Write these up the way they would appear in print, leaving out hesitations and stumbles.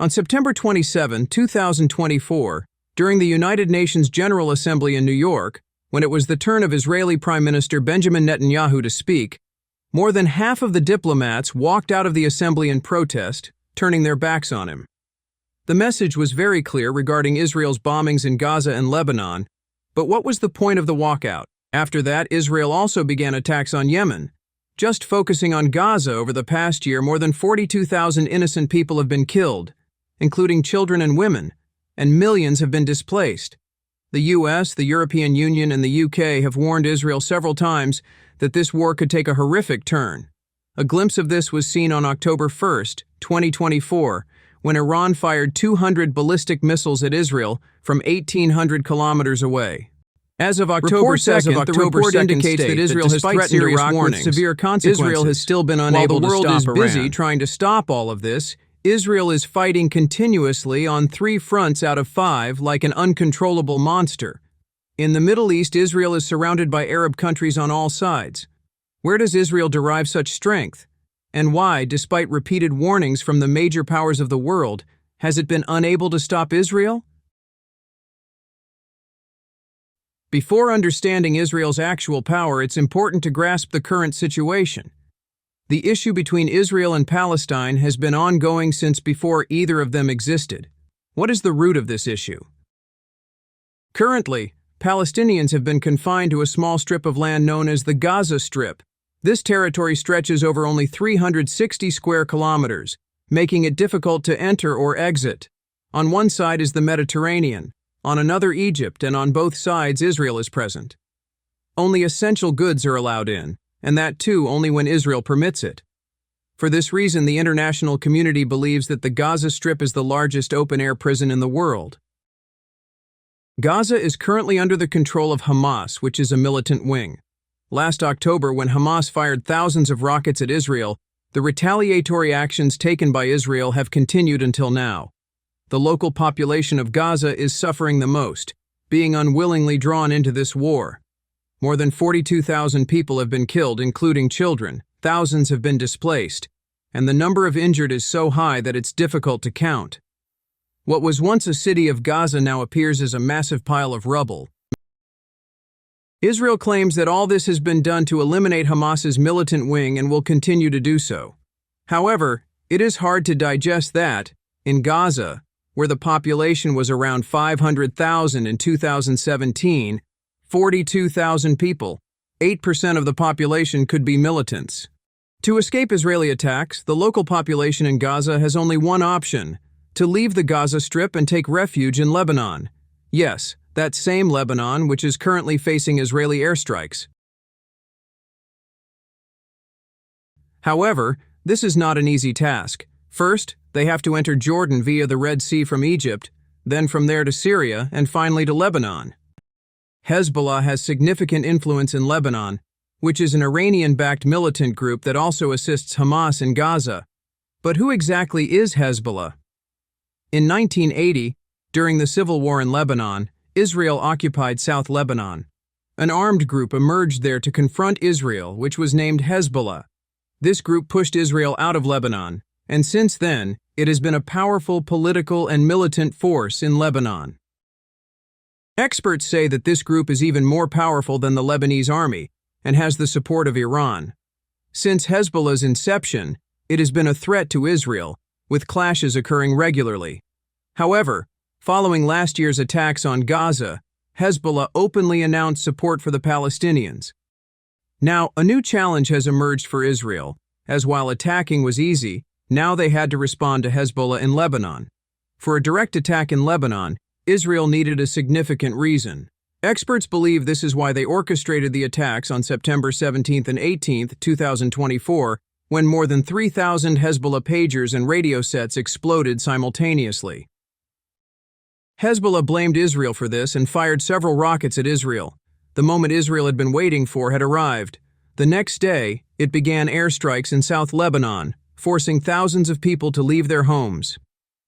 On September 27, 2024, during the United Nations General Assembly in New York, when it was the turn of Israeli Prime Minister Benjamin Netanyahu to speak, more than half of the diplomats walked out of the assembly in protest, turning their backs on him. The message was very clear regarding Israel's bombings in Gaza and Lebanon, but what was the point of the walkout? After that, Israel also began attacks on Yemen. Just focusing on Gaza over the past year, more than 42,000 innocent people have been killed, including children and women, and millions have been displaced. The US, the European Union, and the UK have warned Israel several times that this war could take a horrific turn. A glimpse of this was seen on October 1, 2024, when Iran fired 200 ballistic missiles at Israel from 1,800 kilometers away. As of October 2nd, the report indicates that Israel has threatened Iraq with severe consequences. Israel has still been unable to stop Iran. While the world is busy trying to stop all of this, Israel is fighting continuously on 3 fronts out of 5 like an uncontrollable monster. In the Middle East, Israel is surrounded by Arab countries on all sides. Where does Israel derive such strength? And why, despite repeated warnings from the major powers of the world, has it been unable to stop Israel? Before understanding Israel's actual power, it's important to grasp the current situation. The issue between Israel and Palestine has been ongoing since before either of them existed. What is the root of this issue? Currently, Palestinians have been confined to a small strip of land known as the Gaza Strip. This territory stretches over only 360 square kilometers, making it difficult to enter or exit. On one side is the Mediterranean, on another Egypt, and on both sides Israel is present. Only essential goods are allowed in, and that too only when Israel permits it. For this reason, the international community believes that the Gaza Strip is the largest open-air prison in the world. Gaza is currently under the control of Hamas, which is a militant wing. Last October, when Hamas fired thousands of rockets at Israel, the retaliatory actions taken by Israel have continued until now. The local population of Gaza is suffering the most, being unwillingly drawn into this war. More than 42,000 people have been killed, including children. Thousands have been displaced, and the number of injured is so high that it's difficult to count. What was once a city of Gaza now appears as a massive pile of rubble. Israel claims that all this has been done to eliminate Hamas's militant wing and will continue to do so. However, it is hard to digest that, in Gaza, where the population was around 500,000 in 2017, 42,000 people, 8% of the population could be militants. To escape Israeli attacks, the local population in Gaza has only one option: to leave the Gaza Strip and take refuge in Lebanon. Yes, that same Lebanon which is currently facing Israeli airstrikes. However, this is not an easy task. First, they have to enter Jordan via the Red Sea from Egypt, then from there to Syria, and finally to Lebanon. Hezbollah has significant influence in Lebanon, which is an Iranian-backed militant group that also assists Hamas in Gaza. But who exactly is Hezbollah? In 1980, during the civil war in Lebanon, Israel occupied South Lebanon. An armed group emerged there to confront Israel, which was named Hezbollah. This group pushed Israel out of Lebanon, and since then, it has been a powerful political and militant force in Lebanon. Experts say that this group is even more powerful than the Lebanese army and has the support of Iran. Since Hezbollah's inception, it has been a threat to Israel, with clashes occurring regularly. However, following last year's attacks on Gaza, Hezbollah openly announced support for the Palestinians. Now, a new challenge has emerged for Israel, as while attacking was easy, now they had to respond to Hezbollah in Lebanon. For a direct attack in Lebanon, Israel needed a significant reason. Experts believe this is why they orchestrated the attacks on September 17 and 18, 2024, when more than 3,000 Hezbollah pagers and radio sets exploded simultaneously. Hezbollah blamed Israel for this and fired several rockets at Israel. The moment Israel had been waiting for had arrived. The next day, it began airstrikes in South Lebanon, forcing thousands of people to leave their homes.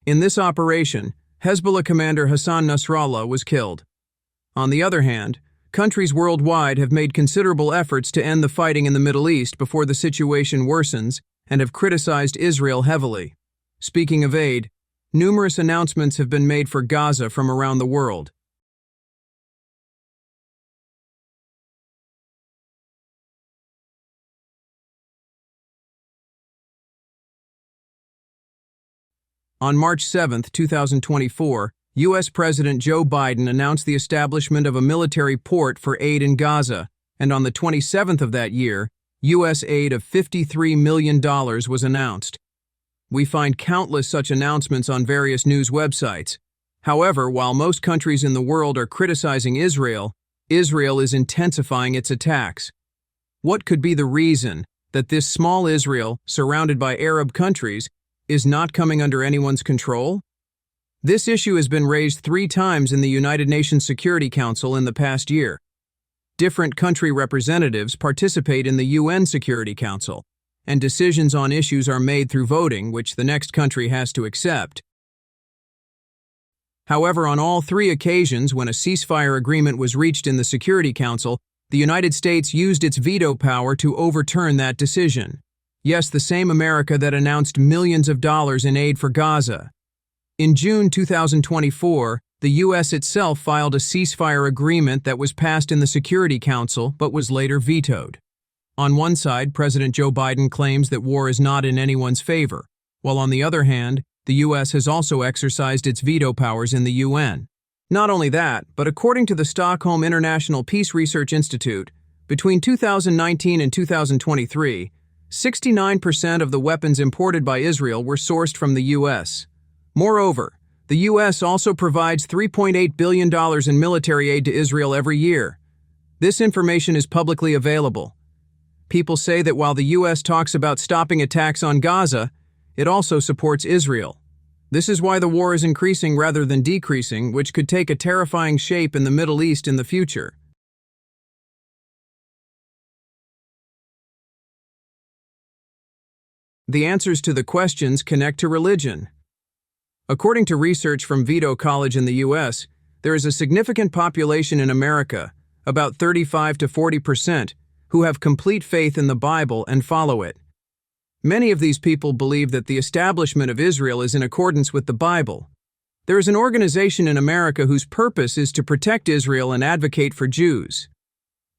In this operation, Hezbollah commander Hassan Nasrallah was killed. On the other hand, countries worldwide have made considerable efforts to end the fighting in the Middle East before the situation worsens and have criticized Israel heavily. Speaking of aid, numerous announcements have been made for Gaza from around the world. On March 7, 2024, U.S. President Joe Biden announced the establishment of a military port for aid in Gaza, and on the 27th of that year, U.S. aid of $53 million was announced. We find countless such announcements on various news websites. However, while most countries in the world are criticizing Israel, Israel is intensifying its attacks. What could be the reason that this small Israel, surrounded by Arab countries, is not coming under anyone's control? This issue has been raised 3 times in the United Nations Security Council in the past year. Different country representatives participate in the UN Security Council, and decisions on issues are made through voting, which the next country has to accept. However, on all 3 occasions when a ceasefire agreement was reached in the Security Council, the United States used its veto power to overturn that decision. Yes, the same America that announced millions of dollars in aid for Gaza. In June 2024, the U.S. itself filed a ceasefire agreement that was passed in the Security Council but was later vetoed. On one side, President Joe Biden claims that war is not in anyone's favor, while on the other hand, the U.S. has also exercised its veto powers in the UN. Not only that, but according to the Stockholm International Peace Research Institute, between 2019 and 2023, 69% of the weapons imported by Israel were sourced from the U.S. Moreover, the U.S. also provides $3.8 billion in military aid to Israel every year. This information is publicly available. People say that while the U.S. talks about stopping attacks on Gaza, it also supports Israel. This is why the war is increasing rather than decreasing, which could take a terrifying shape in the Middle East in the future. The answers to the questions connect to religion. According to research from Veto College in the U.S., there is a significant population in America, about 35 to 40%, who have complete faith in the Bible and follow it. Many of these people believe that the establishment of Israel is in accordance with the Bible. There is an organization in America whose purpose is to protect Israel and advocate for Jews.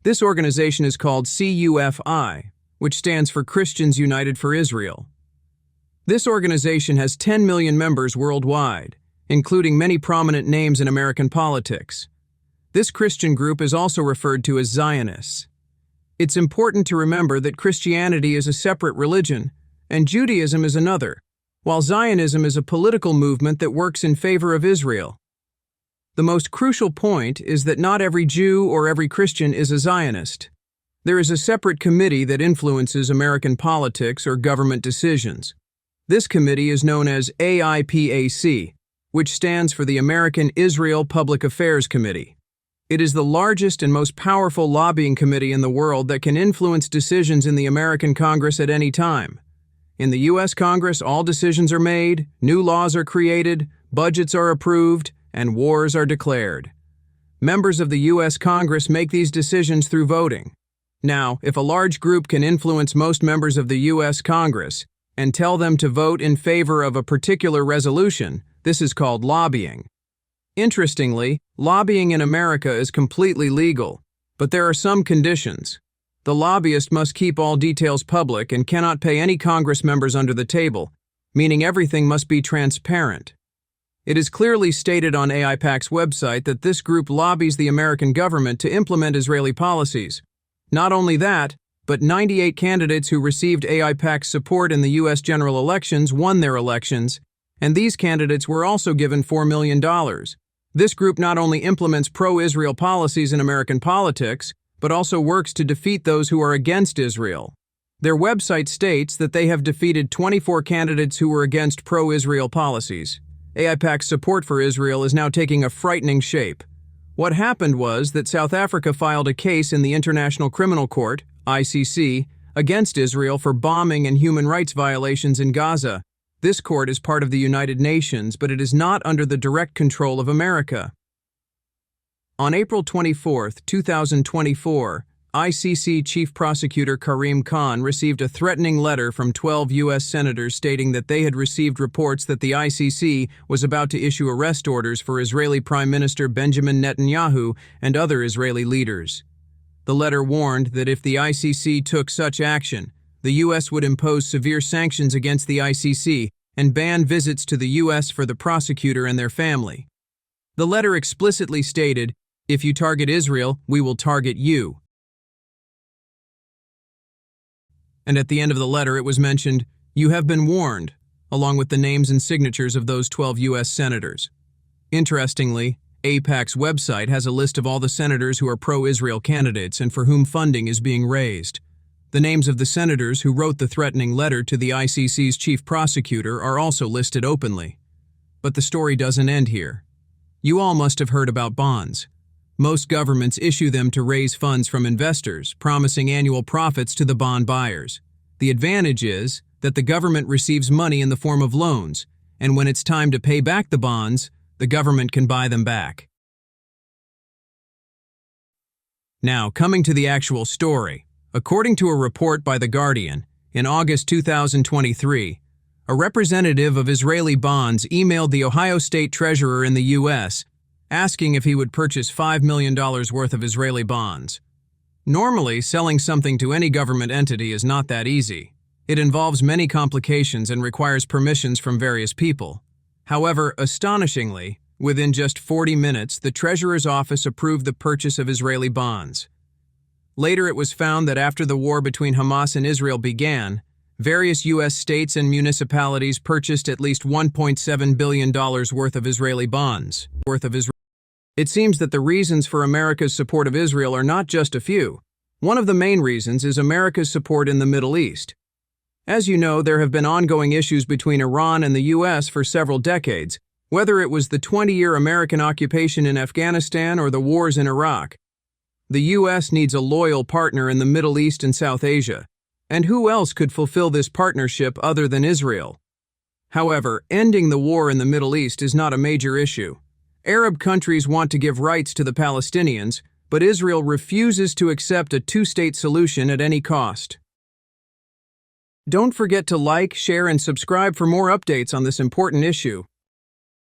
This organization is called CUFI, which stands for Christians United for Israel. This organization has 10 million members worldwide, including many prominent names in American politics. This Christian group is also referred to as Zionists. It's important to remember that Christianity is a separate religion, and Judaism is another, while Zionism is a political movement that works in favor of Israel. The most crucial point is that not every Jew or every Christian is a Zionist. There is a separate committee that influences American politics or government decisions. This committee is known as AIPAC, which stands for the American Israel Public Affairs Committee. It is the largest and most powerful lobbying committee in the world that can influence decisions in the American Congress at any time. In the U.S. Congress, all decisions are made, new laws are created, budgets are approved, and wars are declared. Members of the U.S. Congress make these decisions through voting. Now, if a large group can influence most members of the U.S. Congress and tell them to vote in favor of a particular resolution, this is called lobbying. Interestingly, lobbying in America is completely legal, but there are some conditions. The lobbyist must keep all details public and cannot pay any Congress members under the table, meaning everything must be transparent. It is clearly stated on AIPAC's website that this group lobbies the American government to implement Israeli policies. Not only that, but 98 candidates who received AIPAC's support in the U.S. general elections won their elections, and these candidates were also given $4 million. This group not only implements pro-Israel policies in American politics, but also works to defeat those who are against Israel. Their website states that they have defeated 24 candidates who were against pro-Israel policies. AIPAC's support for Israel is now taking a frightening shape. What happened was that South Africa filed a case in the International Criminal Court, ICC, against Israel for bombing and human rights violations in Gaza. This court is part of the United Nations, but it is not under the direct control of America. On April 24, 2024, ICC Chief Prosecutor Karim Khan received a threatening letter from 12 U.S. senators stating that they had received reports that the ICC was about to issue arrest orders for Israeli Prime Minister Benjamin Netanyahu and other Israeli leaders. The letter warned that if the ICC took such action, the U.S. would impose severe sanctions against the ICC and ban visits to the U.S. for the prosecutor and their family. The letter explicitly stated, "If you target Israel, we will target you." And at the end of the letter it was mentioned, "You have been warned," along with the names and signatures of those 12 U.S. senators. Interestingly, AIPAC's website has a list of all the senators who are pro-Israel candidates and for whom funding is being raised. The names of the senators who wrote the threatening letter to the ICC's chief prosecutor are also listed openly. But the story doesn't end here. You all must have heard about bonds. Most governments issue them to raise funds from investors, promising annual profits to the bond buyers. The advantage is that the government receives money in the form of loans, and when it's time to pay back the bonds, the government can buy them back. Now, coming to the actual story. According to a report by The Guardian, in August 2023, a representative of Israeli bonds emailed the Ohio State Treasurer in the U.S., asking if he would purchase $5 million worth of Israeli bonds. Normally, selling something to any government entity is not that easy. It involves many complications and requires permissions from various people. However, astonishingly, within just 40 minutes, the Treasurer's office approved the purchase of Israeli bonds. Later, it was found that after the war between Hamas and Israel began, various U.S. states and municipalities purchased at least $1.7 billion worth of Israeli bonds. It seems that the reasons for America's support of Israel are not just a few. One of the main reasons is America's support in the Middle East. As you know, there have been ongoing issues between Iran and the U.S. for several decades, whether it was the 20-year American occupation in Afghanistan or the wars in Iraq. The U.S. needs a loyal partner in the Middle East and South Asia. And who else could fulfill this partnership other than Israel? However, ending the war in the Middle East is not a major issue. Arab countries want to give rights to the Palestinians, but Israel refuses to accept a two-state solution at any cost. Don't forget to like, share, and subscribe for more updates on this important issue.